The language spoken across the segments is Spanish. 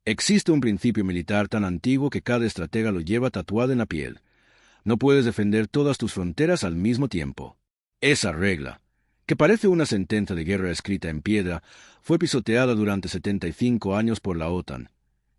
Existe un principio militar tan antiguo que cada estratega lo lleva tatuado en la piel. No puedes defender todas tus fronteras al mismo tiempo. Esa regla, que parece una sentencia de guerra escrita en piedra, fue pisoteada durante 75 años por la OTAN,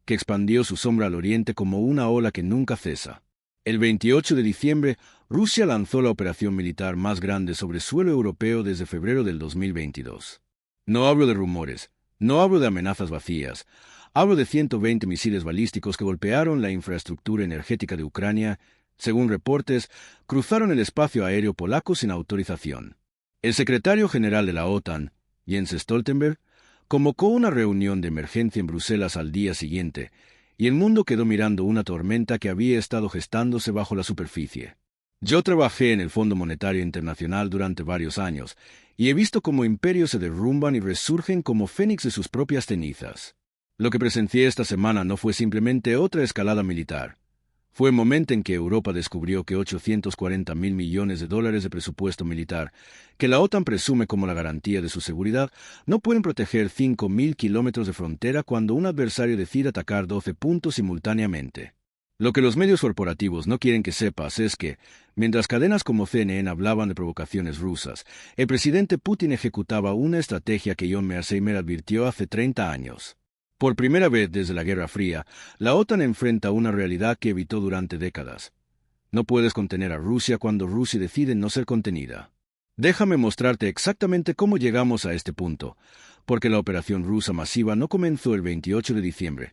que expandió su sombra al oriente como una ola que nunca cesa. El 28 de diciembre, Rusia lanzó la operación militar más grande sobre suelo europeo desde febrero del 2022. No hablo de rumores, no hablo de amenazas vacías, hablo de 120 misiles balísticos que golpearon la infraestructura energética de Ucrania. Según reportes, cruzaron el espacio aéreo polaco sin autorización. El secretario general de la OTAN, Jens Stoltenberg, convocó una reunión de emergencia en Bruselas al día siguiente, y el mundo quedó mirando una tormenta que había estado gestándose bajo la superficie. Yo trabajé en el Fondo Monetario Internacional durante varios años, y he visto cómo imperios se derrumban y resurgen como fénix de sus propias cenizas. Lo que presencié esta semana no fue simplemente otra escalada militar. Fue el momento en que Europa descubrió que 840.000 millones de dólares de presupuesto militar, que la OTAN presume como la garantía de su seguridad, no pueden proteger 5.000 kilómetros de frontera cuando un adversario decide atacar 12 puntos simultáneamente. Lo que los medios corporativos no quieren que sepas es que, mientras cadenas como CNN hablaban de provocaciones rusas, el presidente Putin ejecutaba una estrategia que John Mearsheimer advirtió hace 30 años. Por primera vez desde la Guerra Fría, la OTAN enfrenta una realidad que evitó durante décadas. No puedes contener a Rusia cuando Rusia decide no ser contenida. Déjame mostrarte exactamente cómo llegamos a este punto, porque la operación rusa masiva no comenzó el 28 de diciembre.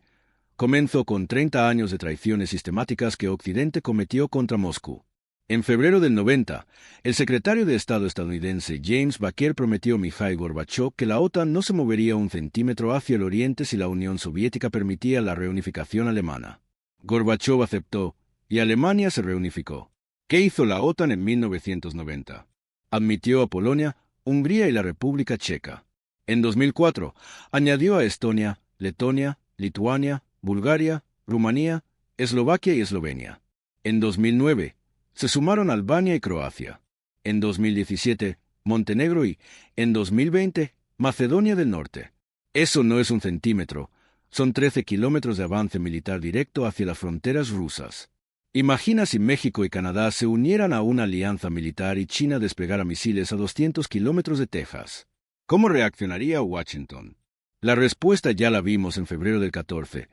Comenzó con 30 años de traiciones sistemáticas que Occidente cometió contra Moscú. En febrero del 90, el secretario de Estado estadounidense James Baker prometió a Mikhail Gorbachev que la OTAN no se movería un centímetro hacia el oriente si la Unión Soviética permitía la reunificación alemana. Gorbachev aceptó, y Alemania se reunificó. ¿Qué hizo la OTAN en 1990? Admitió a Polonia, Hungría y la República Checa. En 2004, añadió a Estonia, Letonia, Lituania, Bulgaria, Rumanía, Eslovaquia y Eslovenia. En 2009, se sumaron Albania y Croacia. En 2017, Montenegro y, en 2020, Macedonia del Norte. Eso no es un centímetro, son 13 kilómetros de avance militar directo hacia las fronteras rusas. Imagina si México y Canadá se unieran a una alianza militar y China desplegara misiles a 200 kilómetros de Texas. ¿Cómo reaccionaría Washington? La respuesta ya la vimos en febrero del 14.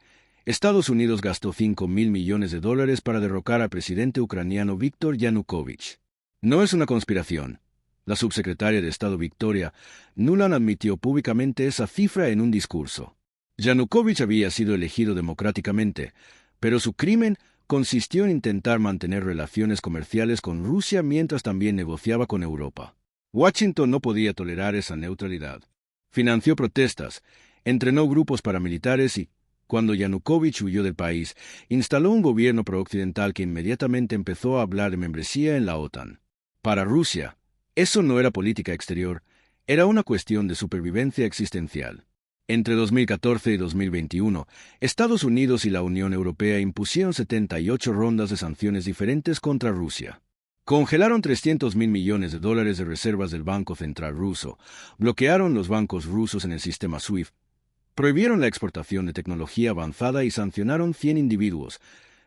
Estados Unidos gastó 5.000 millones de dólares para derrocar al presidente ucraniano Viktor Yanukovych. No es una conspiración. La subsecretaria de Estado Victoria Nuland admitió públicamente esa cifra en un discurso. Yanukovych había sido elegido democráticamente, pero su crimen consistió en intentar mantener relaciones comerciales con Rusia mientras también negociaba con Europa. Washington no podía tolerar esa neutralidad. Financió protestas, entrenó grupos paramilitares y, cuando Yanukovych huyó del país, instaló un gobierno prooccidental que inmediatamente empezó a hablar de membresía en la OTAN. Para Rusia, eso no era política exterior, era una cuestión de supervivencia existencial. Entre 2014 y 2021, Estados Unidos y la Unión Europea impusieron 78 rondas de sanciones diferentes contra Rusia. Congelaron 300.000 millones de dólares de reservas del Banco Central ruso, bloquearon los bancos rusos en el sistema SWIFT, prohibieron la exportación de tecnología avanzada y sancionaron 100 individuos,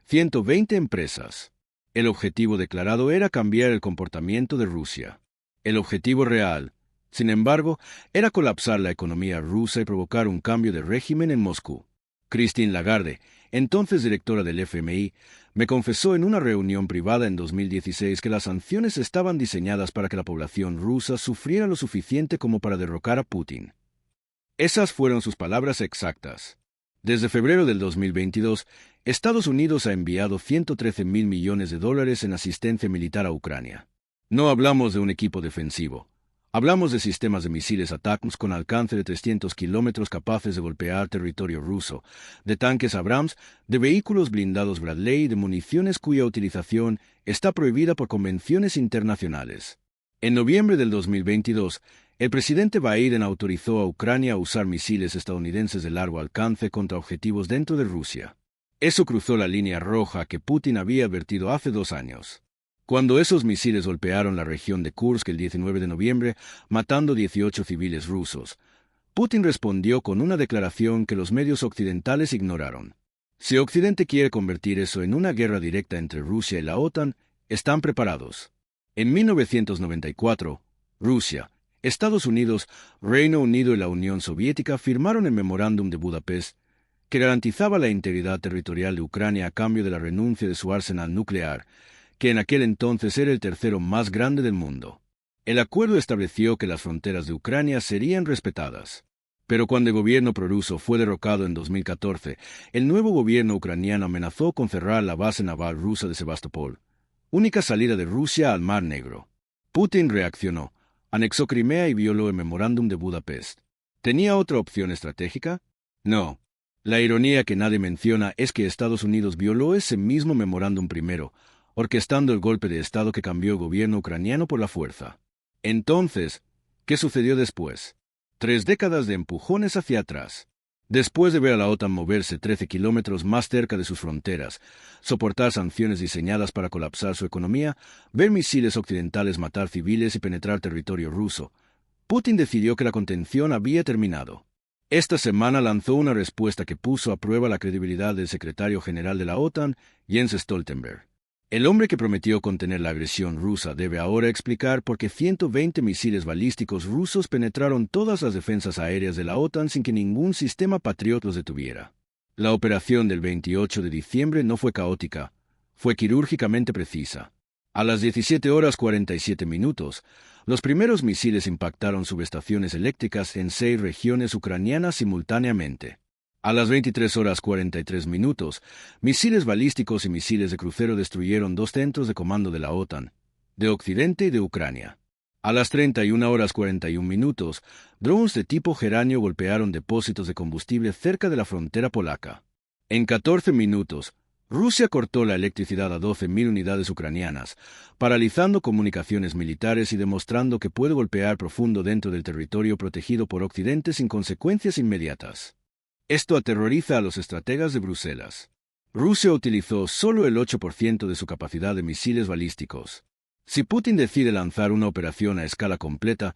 120 empresas. El objetivo declarado era cambiar el comportamiento de Rusia. El objetivo real, sin embargo, era colapsar la economía rusa y provocar un cambio de régimen en Moscú. Christine Lagarde, entonces directora del FMI, me confesó en una reunión privada en 2016 que las sanciones estaban diseñadas para que la población rusa sufriera lo suficiente como para derrocar a Putin. Esas fueron sus palabras exactas. Desde febrero del 2022, Estados Unidos ha enviado 113.000 millones de dólares en asistencia militar a Ucrania. No hablamos de un equipo defensivo. Hablamos de sistemas de misiles ATACMS con alcance de 300 kilómetros capaces de golpear territorio ruso, de tanques Abrams, de vehículos blindados Bradley y de municiones cuya utilización está prohibida por convenciones internacionales. En noviembre del 2022, el presidente Biden autorizó a Ucrania a usar misiles estadounidenses de largo alcance contra objetivos dentro de Rusia. Eso cruzó la línea roja que Putin había advertido hace 2 años. Cuando esos misiles golpearon la región de Kursk el 19 de noviembre, matando 18 civiles rusos, Putin respondió con una declaración que los medios occidentales ignoraron. Si Occidente quiere convertir eso en una guerra directa entre Rusia y la OTAN, están preparados. En 1994, Rusia, Estados Unidos, Reino Unido y la Unión Soviética firmaron el Memorándum de Budapest, que garantizaba la integridad territorial de Ucrania a cambio de la renuncia de su arsenal nuclear, que en aquel entonces era el tercero más grande del mundo. El acuerdo estableció que las fronteras de Ucrania serían respetadas. Pero cuando el gobierno prorruso fue derrocado en 2014, el nuevo gobierno ucraniano amenazó con cerrar la base naval rusa de Sebastopol, única salida de Rusia al Mar Negro. Putin reaccionó, anexó Crimea y violó el Memorándum de Budapest. ¿Tenía otra opción estratégica? No. La ironía que nadie menciona es que Estados Unidos violó ese mismo memorándum primero, orquestando el golpe de Estado que cambió el gobierno ucraniano por la fuerza. Entonces, ¿qué sucedió después? 3 décadas de empujones hacia atrás. Después de ver a la OTAN moverse 13 kilómetros más cerca de sus fronteras, soportar sanciones diseñadas para colapsar su economía, ver misiles occidentales matar civiles y penetrar territorio ruso, Putin decidió que la contención había terminado. Esta semana lanzó una respuesta que puso a prueba la credibilidad del secretario general de la OTAN, Jens Stoltenberg. El hombre que prometió contener la agresión rusa debe ahora explicar por qué 120 misiles balísticos rusos penetraron todas las defensas aéreas de la OTAN sin que ningún sistema Patriot los detuviera. La operación del 28 de diciembre no fue caótica, fue quirúrgicamente precisa. A las 17:47, los primeros misiles impactaron subestaciones eléctricas en 6 regiones ucranianas simultáneamente. A las 23:43, misiles balísticos y misiles de crucero destruyeron 2 centros de comando de la OTAN, de Occidente y de Ucrania. A las 31:41, drones de tipo Geranio golpearon depósitos de combustible cerca de la frontera polaca. En 14 minutos, Rusia cortó la electricidad a 12.000 unidades ucranianas, paralizando comunicaciones militares y demostrando que puede golpear profundo dentro del territorio protegido por Occidente sin consecuencias inmediatas. Esto aterroriza a los estrategas de Bruselas. Rusia utilizó solo el 8% de su capacidad de misiles balísticos. Si Putin decide lanzar una operación a escala completa,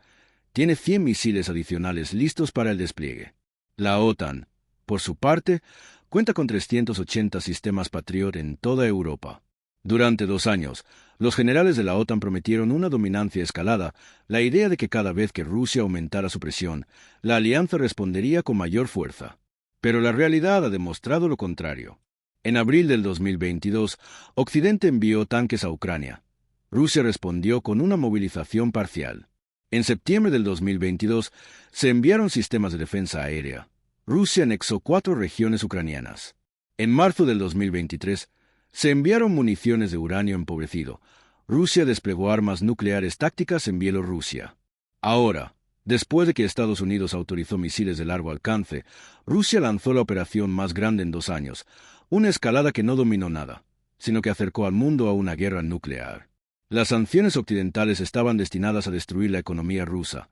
tiene 100 misiles adicionales listos para el despliegue. La OTAN, por su parte, cuenta con 380 sistemas Patriot en toda Europa. Durante 2 años, los generales de la OTAN prometieron una dominancia escalada, la idea de que cada vez que Rusia aumentara su presión, la alianza respondería con mayor fuerza. Pero la realidad ha demostrado lo contrario. En abril del 2022, Occidente envió tanques a Ucrania. Rusia respondió con una movilización parcial. En septiembre del 2022, se enviaron sistemas de defensa aérea. Rusia anexó 4 regiones ucranianas. En marzo del 2023, se enviaron municiones de uranio empobrecido. Rusia desplegó armas nucleares tácticas en Bielorrusia. Ahora, después de que Estados Unidos autorizó misiles de largo alcance, Rusia lanzó la operación más grande en 2 años, una escalada que no dominó nada, sino que acercó al mundo a una guerra nuclear. Las sanciones occidentales estaban destinadas a destruir la economía rusa.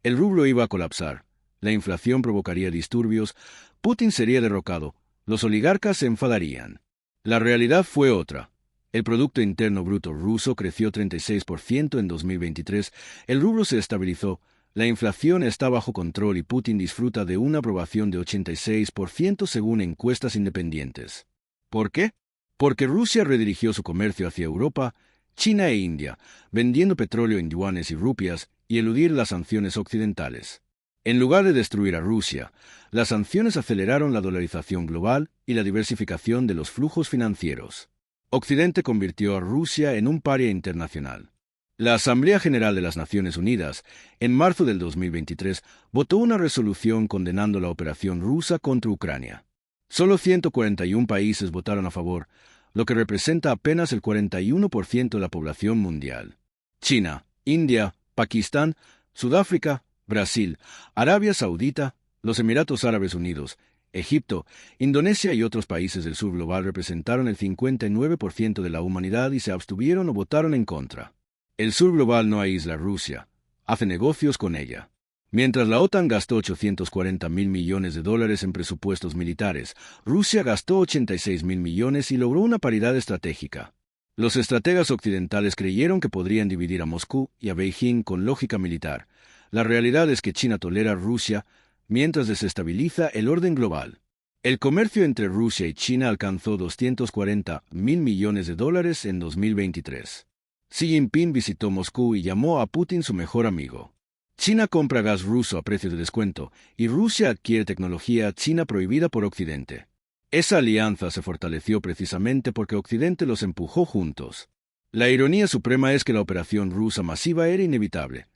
El rublo iba a colapsar, la inflación provocaría disturbios, Putin sería derrocado, los oligarcas se enfadarían. La realidad fue otra. El Producto Interno Bruto ruso creció 36% en 2023, el rublo se estabilizó, la inflación está bajo control y Putin disfruta de una aprobación de 86% según encuestas independientes. ¿Por qué? Porque Rusia redirigió su comercio hacia Europa, China e India, vendiendo petróleo en yuanes y rupias y eludir las sanciones occidentales. En lugar de destruir a Rusia, las sanciones aceleraron la dolarización global y la diversificación de los flujos financieros. Occidente convirtió a Rusia en un paria internacional. La Asamblea General de las Naciones Unidas, en marzo del 2023, votó una resolución condenando la operación rusa contra Ucrania. Solo 141 países votaron a favor, lo que representa apenas el 41% de la población mundial. China, India, Pakistán, Sudáfrica, Brasil, Arabia Saudita, los Emiratos Árabes Unidos, Egipto, Indonesia y otros países del sur global representaron el 59% de la humanidad y se abstuvieron o votaron en contra. El sur global no aísla a Rusia, hace negocios con ella. Mientras la OTAN gastó 840.000 millones de dólares en presupuestos militares, Rusia gastó 86.000 millones y logró una paridad estratégica. Los estrategas occidentales creyeron que podrían dividir a Moscú y a Beijing con lógica militar. La realidad es que China tolera a Rusia, mientras desestabiliza el orden global. El comercio entre Rusia y China alcanzó $240.000 millones en 2023. Xi Jinping visitó Moscú y llamó a Putin su mejor amigo. China compra gas ruso a precio de descuento y Rusia adquiere tecnología china prohibida por Occidente. Esa alianza se fortaleció precisamente porque Occidente los empujó juntos. La ironía suprema es que la operación rusa masiva era inevitable.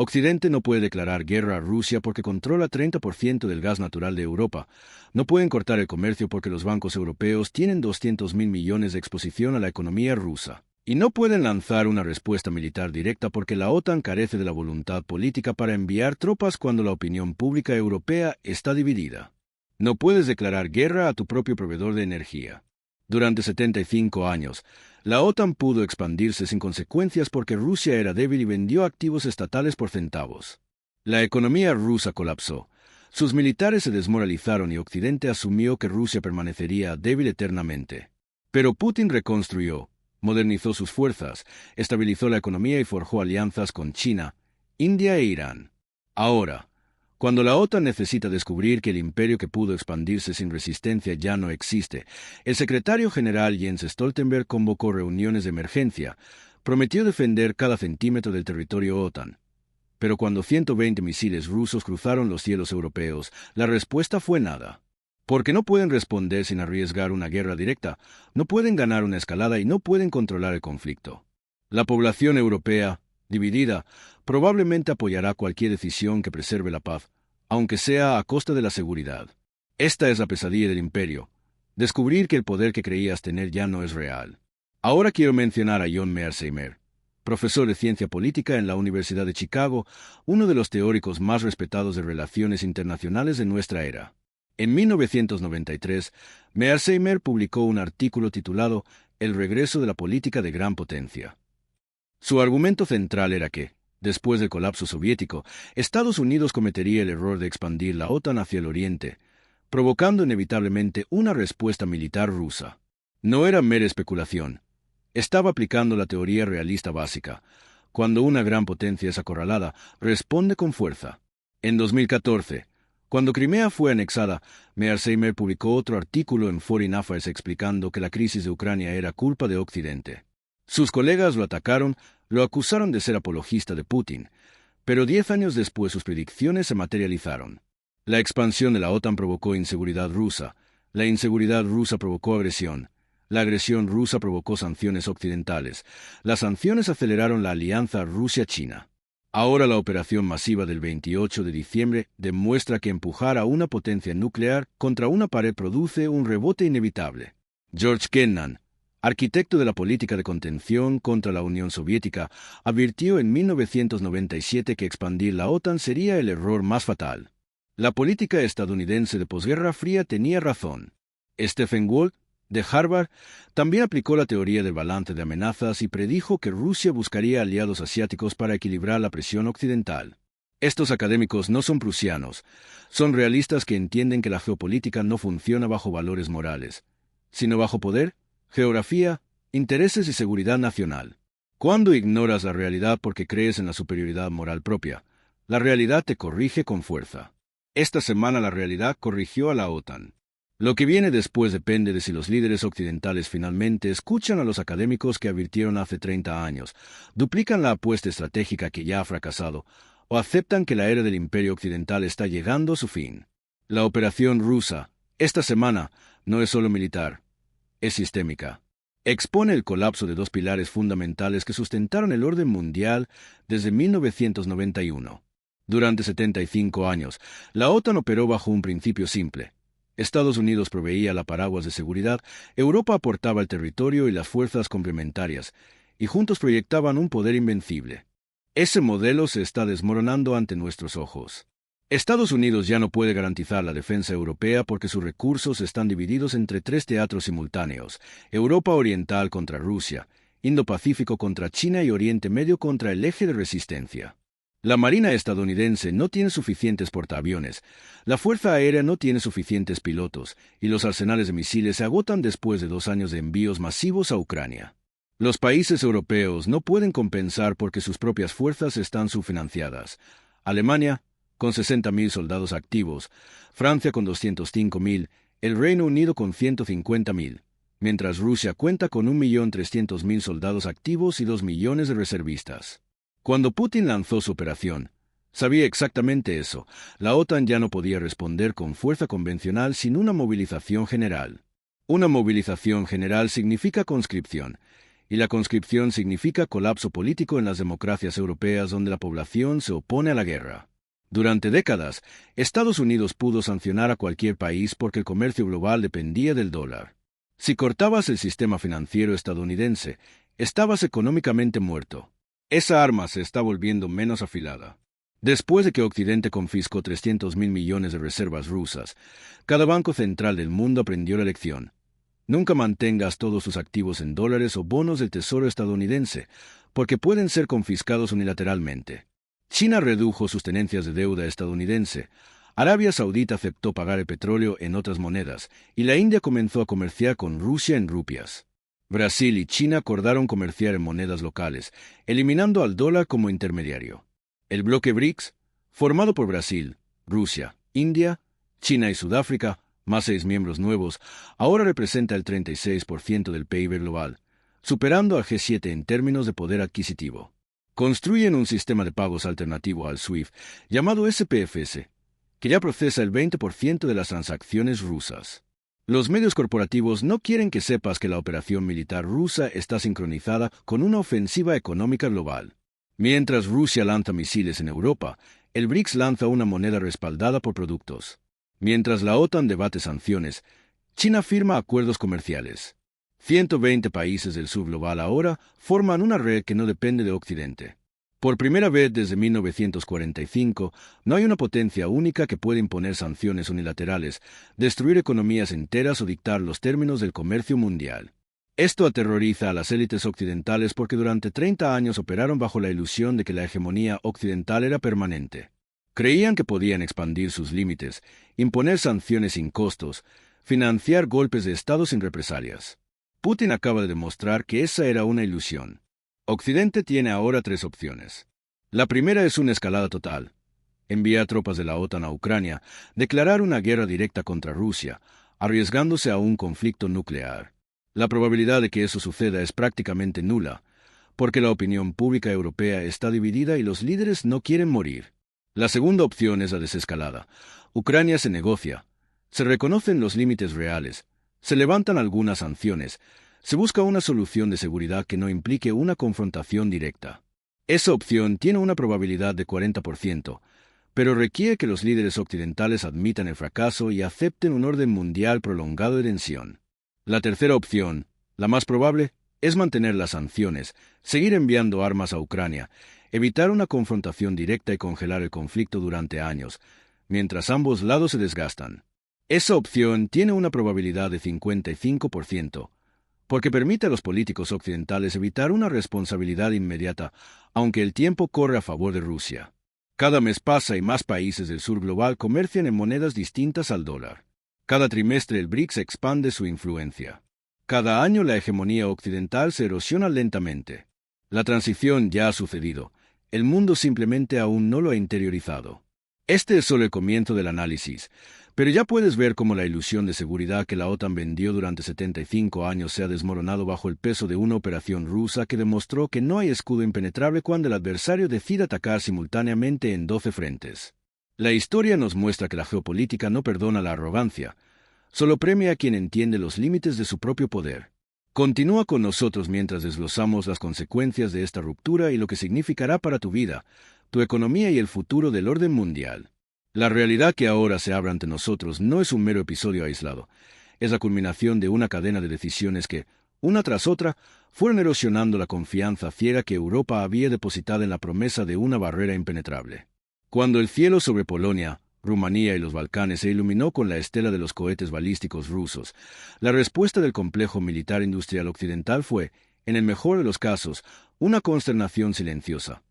Occidente no puede declarar guerra a Rusia porque controla 30% del gas natural de Europa. No pueden cortar el comercio porque los bancos europeos tienen 200.000 millones de exposición a la economía rusa. Y no pueden lanzar una respuesta militar directa porque la OTAN carece de la voluntad política para enviar tropas cuando la opinión pública europea está dividida. No puedes declarar guerra a tu propio proveedor de energía. Durante 75 años, la OTAN pudo expandirse sin consecuencias porque Rusia era débil y vendió activos estatales por centavos. La economía rusa colapsó. Sus militares se desmoralizaron y Occidente asumió que Rusia permanecería débil eternamente. Pero Putin reconstruyó, modernizó sus fuerzas, estabilizó la economía y forjó alianzas con China, India e Irán. Ahora, cuando la OTAN necesita descubrir que el imperio que pudo expandirse sin resistencia ya no existe, el secretario general Jens Stoltenberg convocó reuniones de emergencia, prometió defender cada centímetro del territorio OTAN. Pero cuando 120 misiles rusos cruzaron los cielos europeos, la respuesta fue nada. Porque no pueden responder sin arriesgar una guerra directa, no pueden ganar una escalada y no pueden controlar el conflicto. La población europea, dividida, probablemente apoyará cualquier decisión que preserve la paz, aunque sea a costa de la seguridad. Esta es la pesadilla del imperio, descubrir que el poder que creías tener ya no es real. Ahora quiero mencionar a John Mearsheimer, profesor de ciencia política en la Universidad de Chicago, uno de los teóricos más respetados de relaciones internacionales de nuestra era. En 1993, Mearsheimer publicó un artículo titulado El regreso de la política de gran potencia. Su argumento central era que, después del colapso soviético, Estados Unidos cometería el error de expandir la OTAN hacia el oriente, provocando inevitablemente una respuesta militar rusa. No era mera especulación. Estaba aplicando la teoría realista básica. Cuando una gran potencia es acorralada, responde con fuerza. En 2014, cuando Crimea fue anexada, Mearsheimer publicó otro artículo en Foreign Affairs explicando que la crisis de Ucrania era culpa de Occidente. Sus colegas lo atacaron, lo acusaron de ser apologista de Putin, pero 10 años después sus predicciones se materializaron. La expansión de la OTAN provocó inseguridad rusa, la inseguridad rusa provocó agresión, la agresión rusa provocó sanciones occidentales, las sanciones aceleraron la alianza Rusia-China. Ahora la operación masiva del 28 de diciembre demuestra que empujar a una potencia nuclear contra una pared produce un rebote inevitable. George Kennan, arquitecto de la política de contención contra la Unión Soviética, advirtió en 1997 que expandir la OTAN sería el error más fatal. La política estadounidense de posguerra fría tenía razón. Stephen Walt, de Harvard, también aplicó la teoría del balance de amenazas y predijo que Rusia buscaría aliados asiáticos para equilibrar la presión occidental. Estos académicos no son prusianos, son realistas que entienden que la geopolítica no funciona bajo valores morales, sino bajo poder, geografía, intereses y seguridad nacional. Cuando ignoras la realidad porque crees en la superioridad moral propia, la realidad te corrige con fuerza. Esta semana la realidad corrigió a la OTAN. Lo que viene después depende de si los líderes occidentales finalmente escuchan a los académicos que advirtieron hace 30 años, duplican la apuesta estratégica que ya ha fracasado, o aceptan que la era del imperio occidental está llegando a su fin. La operación rusa, esta semana, no es solo militar, es sistémica. Expone el colapso de dos pilares fundamentales que sustentaron el orden mundial desde 1991. Durante 75 años, la OTAN operó bajo un principio simple. Estados Unidos proveía la paraguas de seguridad, Europa aportaba el territorio y las fuerzas complementarias, y juntos proyectaban un poder invencible. Ese modelo se está desmoronando ante nuestros ojos. Estados Unidos ya no puede garantizar la defensa europea porque sus recursos están divididos entre 3 teatros simultáneos: Europa Oriental contra Rusia, Indo-Pacífico contra China y Oriente Medio contra el eje de resistencia. La Marina estadounidense no tiene suficientes portaaviones, la Fuerza Aérea no tiene suficientes pilotos, y los arsenales de misiles se agotan después de 2 años de envíos masivos a Ucrania. Los países europeos no pueden compensar porque sus propias fuerzas están subfinanciadas. Alemania, con 60.000 soldados activos, Francia con 205.000, el Reino Unido con 150.000, mientras Rusia cuenta con 1.300.000 soldados activos y 2 millones de reservistas. Cuando Putin lanzó su operación, sabía exactamente eso. La OTAN ya no podía responder con fuerza convencional sin una movilización general. Una movilización general significa conscripción, y la conscripción significa colapso político en las democracias europeas donde la población se opone a la guerra. Durante décadas, Estados Unidos pudo sancionar a cualquier país porque el comercio global dependía del dólar. Si cortabas el sistema financiero estadounidense, estabas económicamente muerto. Esa arma se está volviendo menos afilada. Después de que Occidente confiscó 300.000 millones de reservas rusas, cada banco central del mundo aprendió la lección. Nunca mantengas todos sus activos en dólares o bonos del Tesoro estadounidense, porque pueden ser confiscados unilateralmente. China redujo sus tenencias de deuda estadounidense, Arabia Saudita aceptó pagar el petróleo en otras monedas, y la India comenzó a comerciar con Rusia en rupias. Brasil y China acordaron comerciar en monedas locales, eliminando al dólar como intermediario. El bloque BRICS, formado por Brasil, Rusia, India, China y Sudáfrica, más 6 miembros nuevos, ahora representa el 36% del PIB global, superando al G7 en términos de poder adquisitivo. Construyen un sistema de pagos alternativo al SWIFT, llamado SPFS, que ya procesa el 20% de las transacciones rusas. Los medios corporativos no quieren que sepas que la operación militar rusa está sincronizada con una ofensiva económica global. Mientras Rusia lanza misiles en Europa, el BRICS lanza una moneda respaldada por productos. Mientras la OTAN debate sanciones, China firma acuerdos comerciales. 120 países del sur global ahora forman una red que no depende de Occidente. Por primera vez desde 1945, no hay una potencia única que pueda imponer sanciones unilaterales, destruir economías enteras o dictar los términos del comercio mundial. Esto aterroriza a las élites occidentales porque durante 30 años operaron bajo la ilusión de que la hegemonía occidental era permanente. Creían que podían expandir sus límites, imponer sanciones sin costos, financiar golpes de Estado sin represalias. Putin acaba de demostrar que esa era una ilusión. Occidente tiene ahora 3 opciones. La primera es una escalada total. Enviar tropas de la OTAN a Ucrania, declarar una guerra directa contra Rusia, arriesgándose a un conflicto nuclear. La probabilidad de que eso suceda es prácticamente nula, porque la opinión pública europea está dividida y los líderes no quieren morir. La segunda opción es la desescalada. Ucrania se negocia, se reconocen los límites reales, se levantan algunas sanciones, se busca una solución de seguridad que no implique una confrontación directa. Esa opción tiene una probabilidad de 40%, pero requiere que los líderes occidentales admitan el fracaso y acepten un orden mundial prolongado de tensión. La tercera opción, la más probable, es mantener las sanciones, seguir enviando armas a Ucrania, evitar una confrontación directa y congelar el conflicto durante años, mientras ambos lados se desgastan. Esa opción tiene una probabilidad de 55%, porque permite a los políticos occidentales evitar una responsabilidad inmediata, aunque el tiempo corre a favor de Rusia. Cada mes pasa y más países del sur global comercian en monedas distintas al dólar. Cada trimestre el BRICS expande su influencia. Cada año la hegemonía occidental se erosiona lentamente. La transición ya ha sucedido. El mundo simplemente aún no lo ha interiorizado. Este es solo el comienzo del análisis, pero ya puedes ver cómo la ilusión de seguridad que la OTAN vendió durante 75 años se ha desmoronado bajo el peso de una operación rusa que demostró que no hay escudo impenetrable cuando el adversario decide atacar simultáneamente en 12 frentes. La historia nos muestra que la geopolítica no perdona la arrogancia, solo premia a quien entiende los límites de su propio poder. Continúa con nosotros mientras desglosamos las consecuencias de esta ruptura y lo que significará para tu vida, tu economía y el futuro del orden mundial. La realidad que ahora se abre ante nosotros no es un mero episodio aislado, es la culminación de una cadena de decisiones que, una tras otra, fueron erosionando la confianza ciega que Europa había depositado en la promesa de una barrera impenetrable. Cuando el cielo sobre Polonia, Rumanía y los Balcanes se iluminó con la estela de los cohetes balísticos rusos, la respuesta del complejo militar industrial occidental fue, en el mejor de los casos, una consternación silenciosa.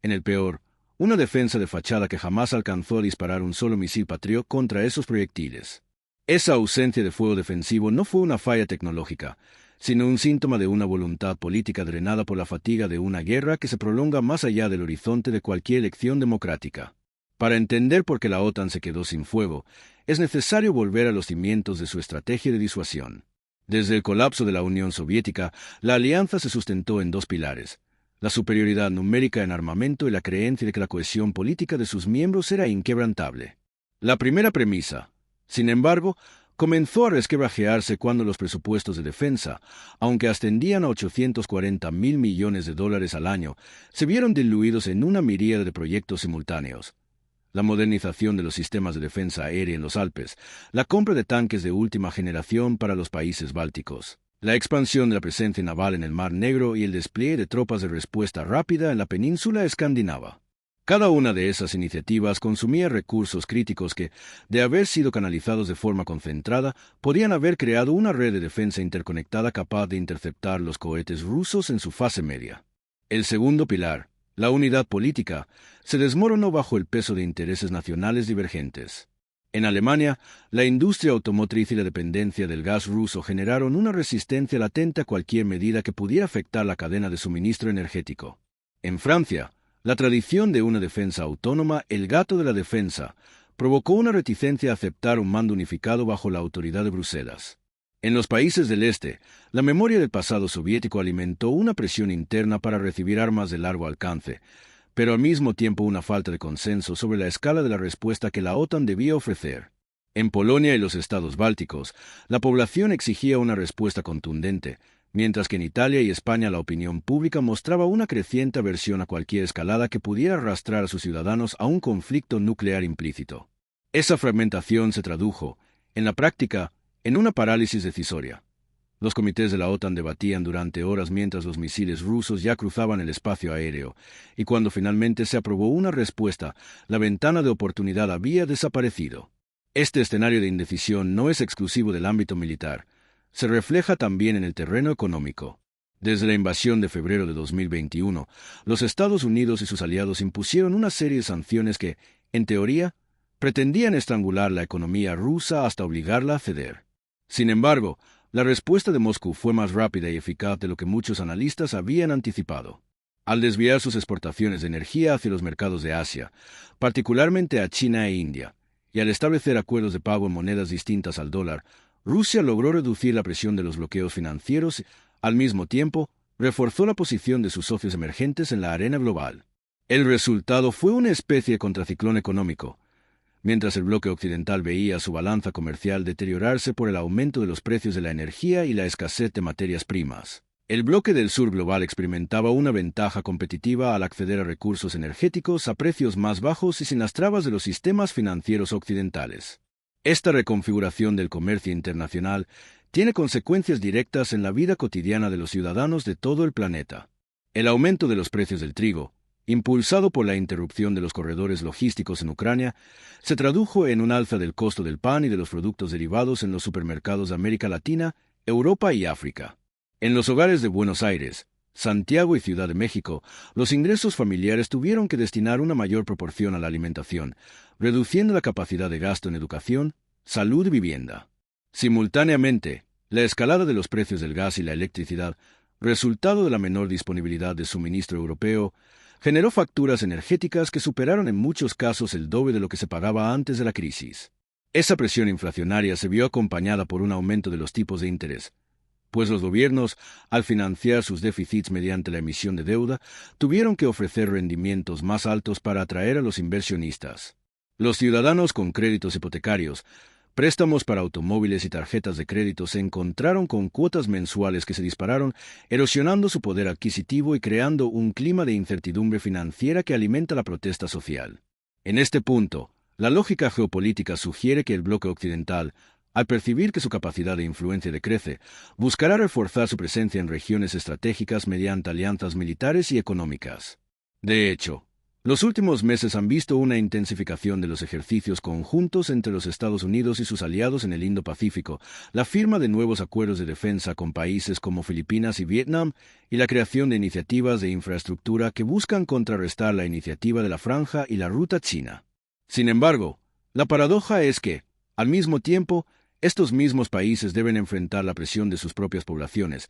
En el peor, una defensa de fachada que jamás alcanzó a disparar un solo misil Patriot contra esos proyectiles. Esa ausencia de fuego defensivo no fue una falla tecnológica, sino un síntoma de una voluntad política drenada por la fatiga de una guerra que se prolonga más allá del horizonte de cualquier elección democrática. Para entender por qué la OTAN se quedó sin fuego, es necesario volver a los cimientos de su estrategia de disuasión. Desde el colapso de la Unión Soviética, la alianza se sustentó en dos pilares: la superioridad numérica en armamento y la creencia de que la cohesión política de sus miembros era inquebrantable. La primera premisa, sin embargo, comenzó a resquebrajearse cuando los presupuestos de defensa, aunque ascendían a 840.000 millones de dólares al año, se vieron diluidos en una miríada de proyectos simultáneos. La modernización de los sistemas de defensa aérea en los Alpes, la compra de tanques de última generación para los países bálticos, la expansión de la presencia naval en el Mar Negro y el despliegue de tropas de respuesta rápida en la península escandinava. Cada una de esas iniciativas consumía recursos críticos que, de haber sido canalizados de forma concentrada, podían haber creado una red de defensa interconectada capaz de interceptar los cohetes rusos en su fase media. El segundo pilar, la unidad política, se desmoronó bajo el peso de intereses nacionales divergentes. En Alemania, la industria automotriz y la dependencia del gas ruso generaron una resistencia latente a cualquier medida que pudiera afectar la cadena de suministro energético. En Francia, la tradición de una defensa autónoma, el gato de la defensa, provocó una reticencia a aceptar un mando unificado bajo la autoridad de Bruselas. En los países del este, la memoria del pasado soviético alimentó una presión interna para recibir armas de largo alcance, pero al mismo tiempo una falta de consenso sobre la escala de la respuesta que la OTAN debía ofrecer. En Polonia y los estados bálticos, la población exigía una respuesta contundente, mientras que en Italia y España la opinión pública mostraba una creciente aversión a cualquier escalada que pudiera arrastrar a sus ciudadanos a un conflicto nuclear implícito. Esa fragmentación se tradujo, en la práctica, en una parálisis decisoria. Los comités de la OTAN debatían durante horas mientras los misiles rusos ya cruzaban el espacio aéreo, y cuando finalmente se aprobó una respuesta, la ventana de oportunidad había desaparecido. Este escenario de indecisión no es exclusivo del ámbito militar, se refleja también en el terreno económico. Desde la invasión de febrero de 2021, los Estados Unidos y sus aliados impusieron una serie de sanciones que, en teoría, pretendían estrangular la economía rusa hasta obligarla a ceder. Sin embargo, la respuesta de Moscú fue más rápida y eficaz de lo que muchos analistas habían anticipado. Al desviar sus exportaciones de energía hacia los mercados de Asia, particularmente a China e India, y al establecer acuerdos de pago en monedas distintas al dólar, Rusia logró reducir la presión de los bloqueos financieros y, al mismo tiempo, reforzó la posición de sus socios emergentes en la arena global. El resultado fue una especie de contraciclón económico. Mientras el bloque occidental veía su balanza comercial deteriorarse por el aumento de los precios de la energía y la escasez de materias primas, el bloque del sur global experimentaba una ventaja competitiva al acceder a recursos energéticos a precios más bajos y sin las trabas de los sistemas financieros occidentales. Esta reconfiguración del comercio internacional tiene consecuencias directas en la vida cotidiana de los ciudadanos de todo el planeta. El aumento de los precios del trigo, impulsado por la interrupción de los corredores logísticos en Ucrania, se tradujo en un alza del costo del pan y de los productos derivados en los supermercados de América Latina, Europa y África. En los hogares de Buenos Aires, Santiago y Ciudad de México, los ingresos familiares tuvieron que destinar una mayor proporción a la alimentación, reduciendo la capacidad de gasto en educación, salud y vivienda. Simultáneamente, la escalada de los precios del gas y la electricidad, resultado de la menor disponibilidad de suministro europeo, generó facturas energéticas que superaron en muchos casos el doble de lo que se pagaba antes de la crisis. Esa presión inflacionaria se vio acompañada por un aumento de los tipos de interés, pues los gobiernos, al financiar sus déficits mediante la emisión de deuda, tuvieron que ofrecer rendimientos más altos para atraer a los inversionistas. Los ciudadanos con créditos hipotecarios, préstamos para automóviles y tarjetas de crédito se encontraron con cuotas mensuales que se dispararon, erosionando su poder adquisitivo y creando un clima de incertidumbre financiera que alimenta la protesta social. En este punto, la lógica geopolítica sugiere que el bloque occidental, al percibir que su capacidad de influencia decrece, buscará reforzar su presencia en regiones estratégicas mediante alianzas militares y económicas. De hecho, los últimos meses han visto una intensificación de los ejercicios conjuntos entre los Estados Unidos y sus aliados en el Indo-Pacífico, la firma de nuevos acuerdos de defensa con países como Filipinas y Vietnam, y la creación de iniciativas de infraestructura que buscan contrarrestar la iniciativa de la Franja y la Ruta China. Sin embargo, la paradoja es que, al mismo tiempo, estos mismos países deben enfrentar la presión de sus propias poblaciones,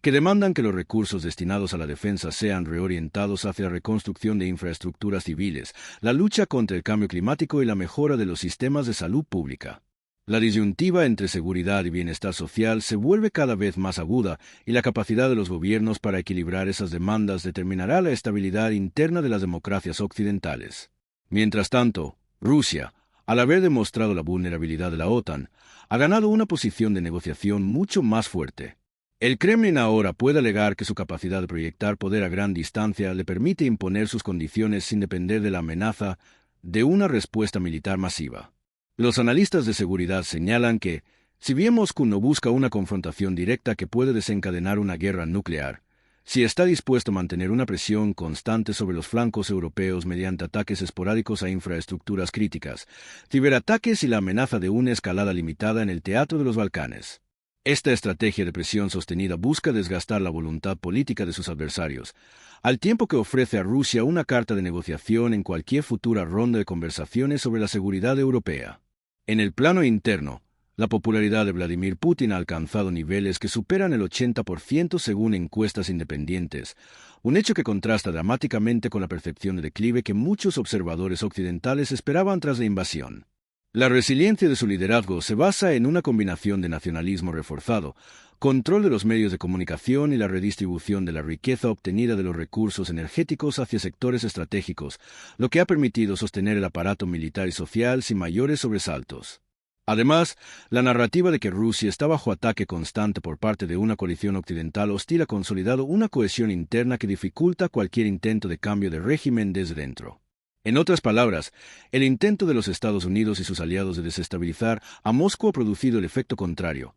que demandan que los recursos destinados a la defensa sean reorientados hacia la reconstrucción de infraestructuras civiles, la lucha contra el cambio climático y la mejora de los sistemas de salud pública. La disyuntiva entre seguridad y bienestar social se vuelve cada vez más aguda y la capacidad de los gobiernos para equilibrar esas demandas determinará la estabilidad interna de las democracias occidentales. Mientras tanto, Rusia, al haber demostrado la vulnerabilidad de la OTAN, ha ganado una posición de negociación mucho más fuerte. El Kremlin ahora puede alegar que su capacidad de proyectar poder a gran distancia le permite imponer sus condiciones sin depender de la amenaza de una respuesta militar masiva. Los analistas de seguridad señalan que, si bien Moscú no busca una confrontación directa que puede desencadenar una guerra nuclear, si está dispuesto a mantener una presión constante sobre los flancos europeos mediante ataques esporádicos a infraestructuras críticas, ciberataques y la amenaza de una escalada limitada en el teatro de los Balcanes. Esta estrategia de presión sostenida busca desgastar la voluntad política de sus adversarios, al tiempo que ofrece a Rusia una carta de negociación en cualquier futura ronda de conversaciones sobre la seguridad europea. En el plano interno, la popularidad de Vladimir Putin ha alcanzado niveles que superan el 80% según encuestas independientes, un hecho que contrasta dramáticamente con la percepción de declive que muchos observadores occidentales esperaban tras la invasión. La resiliencia de su liderazgo se basa en una combinación de nacionalismo reforzado, control de los medios de comunicación y la redistribución de la riqueza obtenida de los recursos energéticos hacia sectores estratégicos, lo que ha permitido sostener el aparato militar y social sin mayores sobresaltos. Además, la narrativa de que Rusia está bajo ataque constante por parte de una coalición occidental hostil ha consolidado una cohesión interna que dificulta cualquier intento de cambio de régimen desde dentro. En otras palabras, el intento de los Estados Unidos y sus aliados de desestabilizar a Moscú ha producido el efecto contrario.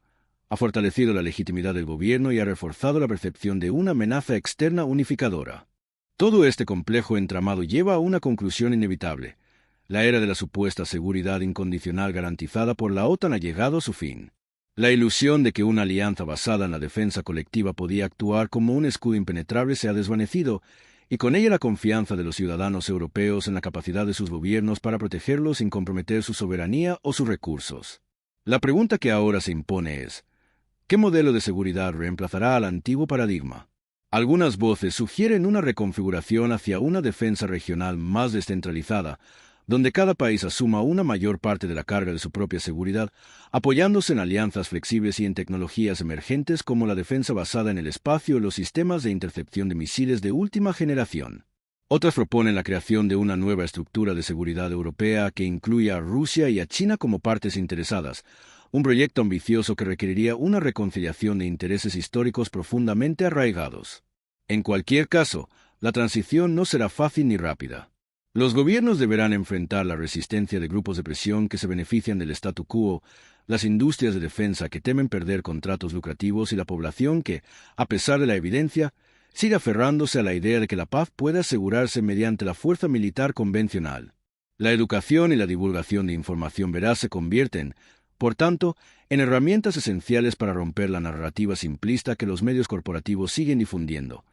Ha fortalecido la legitimidad del gobierno y ha reforzado la percepción de una amenaza externa unificadora. Todo este complejo entramado lleva a una conclusión inevitable. La era de la supuesta seguridad incondicional garantizada por la OTAN ha llegado a su fin. La ilusión de que una alianza basada en la defensa colectiva podía actuar como un escudo impenetrable se ha desvanecido, y con ella la confianza de los ciudadanos europeos en la capacidad de sus gobiernos para protegerlos sin comprometer su soberanía o sus recursos. La pregunta que ahora se impone es, ¿qué modelo de seguridad reemplazará al antiguo paradigma? Algunas voces sugieren una reconfiguración hacia una defensa regional más descentralizada, donde cada país asuma una mayor parte de la carga de su propia seguridad, apoyándose en alianzas flexibles y en tecnologías emergentes como la defensa basada en el espacio y los sistemas de intercepción de misiles de última generación. Otras proponen la creación de una nueva estructura de seguridad europea que incluya a Rusia y a China como partes interesadas, un proyecto ambicioso que requeriría una reconciliación de intereses históricos profundamente arraigados. En cualquier caso, la transición no será fácil ni rápida. Los gobiernos deberán enfrentar la resistencia de grupos de presión que se benefician del statu quo, las industrias de defensa que temen perder contratos lucrativos y la población que, a pesar de la evidencia, sigue aferrándose a la idea de que la paz puede asegurarse mediante la fuerza militar convencional. La educación y la divulgación de información veraz se convierten, por tanto, en herramientas esenciales para romper la narrativa simplista que los medios corporativos siguen difundiendo.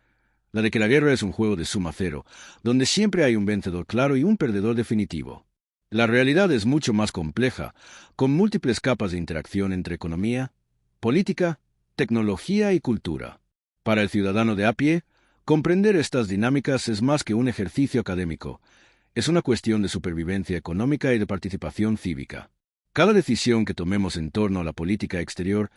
La de que la guerra es un juego de suma cero, donde siempre hay un vencedor claro y un perdedor definitivo. La realidad es mucho más compleja, con múltiples capas de interacción entre economía, política, tecnología y cultura. Para el ciudadano de a pie, comprender estas dinámicas es más que un ejercicio académico, es una cuestión de supervivencia económica y de participación cívica. Cada decisión que tomemos en torno a la política exterior,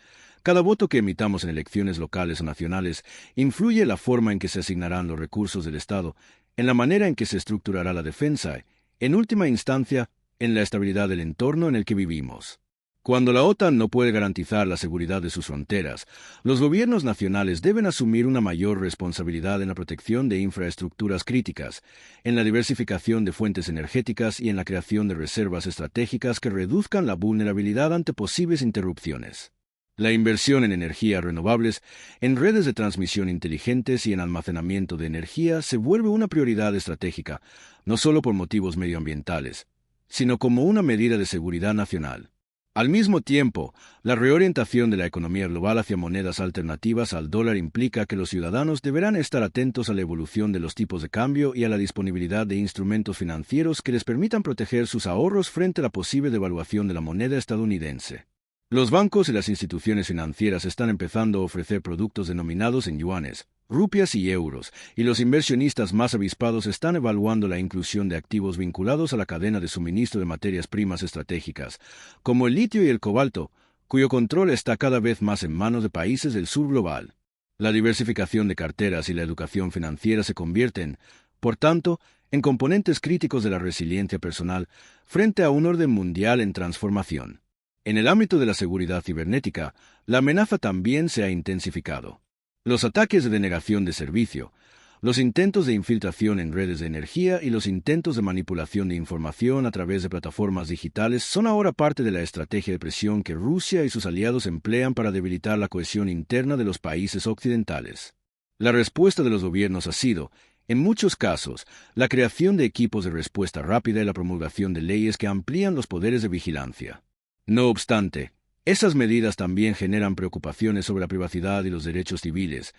cada voto que emitamos en elecciones locales o nacionales, influye en la forma en que se asignarán los recursos del Estado, en la manera en que se estructurará la defensa, en última instancia, en la estabilidad del entorno en el que vivimos. Cuando la OTAN no puede garantizar la seguridad de sus fronteras, los gobiernos nacionales deben asumir una mayor responsabilidad en la protección de infraestructuras críticas, en la diversificación de fuentes energéticas y en la creación de reservas estratégicas que reduzcan la vulnerabilidad ante posibles interrupciones. La inversión en energías renovables, en redes de transmisión inteligentes y en almacenamiento de energía se vuelve una prioridad estratégica, no solo por motivos medioambientales, sino como una medida de seguridad nacional. Al mismo tiempo, la reorientación de la economía global hacia monedas alternativas al dólar implica que los ciudadanos deberán estar atentos a la evolución de los tipos de cambio y a la disponibilidad de instrumentos financieros que les permitan proteger sus ahorros frente a la posible devaluación de la moneda estadounidense. Los bancos y las instituciones financieras están empezando a ofrecer productos denominados en yuanes, rupias y euros, y los inversionistas más avispados están evaluando la inclusión de activos vinculados a la cadena de suministro de materias primas estratégicas, como el litio y el cobalto, cuyo control está cada vez más en manos de países del sur global. La diversificación de carteras y la educación financiera se convierten, por tanto, en componentes críticos de la resiliencia personal frente a un orden mundial en transformación. En el ámbito de la seguridad cibernética, la amenaza también se ha intensificado. Los ataques de denegación de servicio, los intentos de infiltración en redes de energía y los intentos de manipulación de información a través de plataformas digitales son ahora parte de la estrategia de presión que Rusia y sus aliados emplean para debilitar la cohesión interna de los países occidentales. La respuesta de los gobiernos ha sido, en muchos casos, la creación de equipos de respuesta rápida y la promulgación de leyes que amplían los poderes de vigilancia. No obstante, esas medidas también generan preocupaciones sobre la privacidad y los derechos civiles,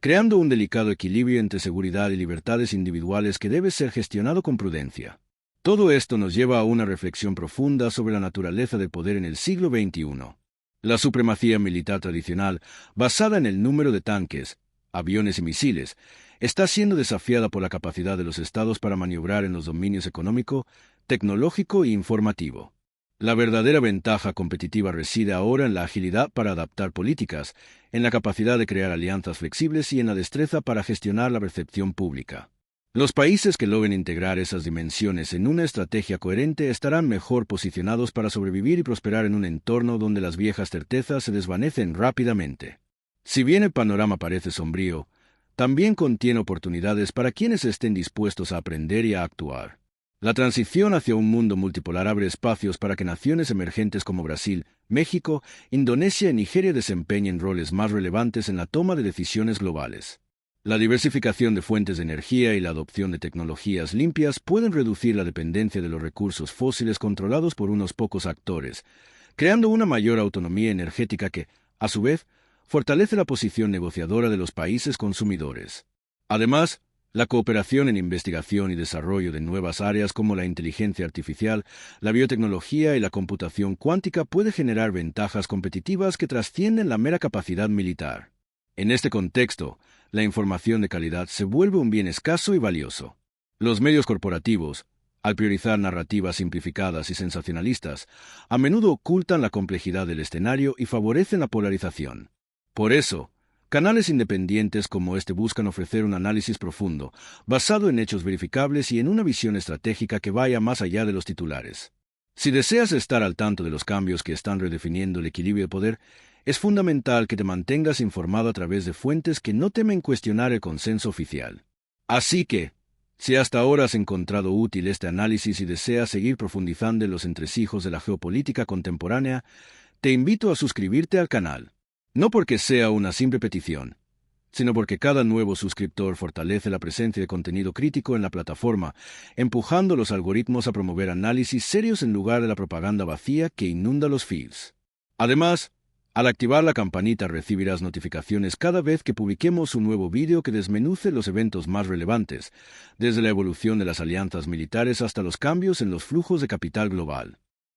creando un delicado equilibrio entre seguridad y libertades individuales que debe ser gestionado con prudencia. Todo esto nos lleva a una reflexión profunda sobre la naturaleza del poder en el siglo XXI. La supremacía militar tradicional, basada en el número de tanques, aviones y misiles, está siendo desafiada por la capacidad de los estados para maniobrar en los dominios económico, tecnológico e informativo. La verdadera ventaja competitiva reside ahora en la agilidad para adaptar políticas, en la capacidad de crear alianzas flexibles y en la destreza para gestionar la percepción pública. Los países que logren integrar esas dimensiones en una estrategia coherente estarán mejor posicionados para sobrevivir y prosperar en un entorno donde las viejas certezas se desvanecen rápidamente. Si bien el panorama parece sombrío, también contiene oportunidades para quienes estén dispuestos a aprender y a actuar. La transición hacia un mundo multipolar abre espacios para que naciones emergentes como Brasil, México, Indonesia y Nigeria desempeñen roles más relevantes en la toma de decisiones globales. La diversificación de fuentes de energía y la adopción de tecnologías limpias pueden reducir la dependencia de los recursos fósiles controlados por unos pocos actores, creando una mayor autonomía energética que, a su vez, fortalece la posición negociadora de los países consumidores. Además, la cooperación en investigación y desarrollo de nuevas áreas como la inteligencia artificial, la biotecnología y la computación cuántica puede generar ventajas competitivas que trascienden la mera capacidad militar. En este contexto, la información de calidad se vuelve un bien escaso y valioso. Los medios corporativos, al priorizar narrativas simplificadas y sensacionalistas, a menudo ocultan la complejidad del escenario y favorecen la polarización. Por eso, canales independientes como este buscan ofrecer un análisis profundo, basado en hechos verificables y en una visión estratégica que vaya más allá de los titulares. Si deseas estar al tanto de los cambios que están redefiniendo el equilibrio de poder, es fundamental que te mantengas informado a través de fuentes que no temen cuestionar el consenso oficial. Así que, si hasta ahora has encontrado útil este análisis y deseas seguir profundizando en los entresijos de la geopolítica contemporánea, te invito a suscribirte al canal. No porque sea una simple petición, sino porque cada nuevo suscriptor fortalece la presencia de contenido crítico en la plataforma, empujando los algoritmos a promover análisis serios en lugar de la propaganda vacía que inunda los feeds. Además, al activar la campanita recibirás notificaciones cada vez que publiquemos un nuevo vídeo que desmenuce los eventos más relevantes, desde la evolución de las alianzas militares hasta los cambios en los flujos de capital global.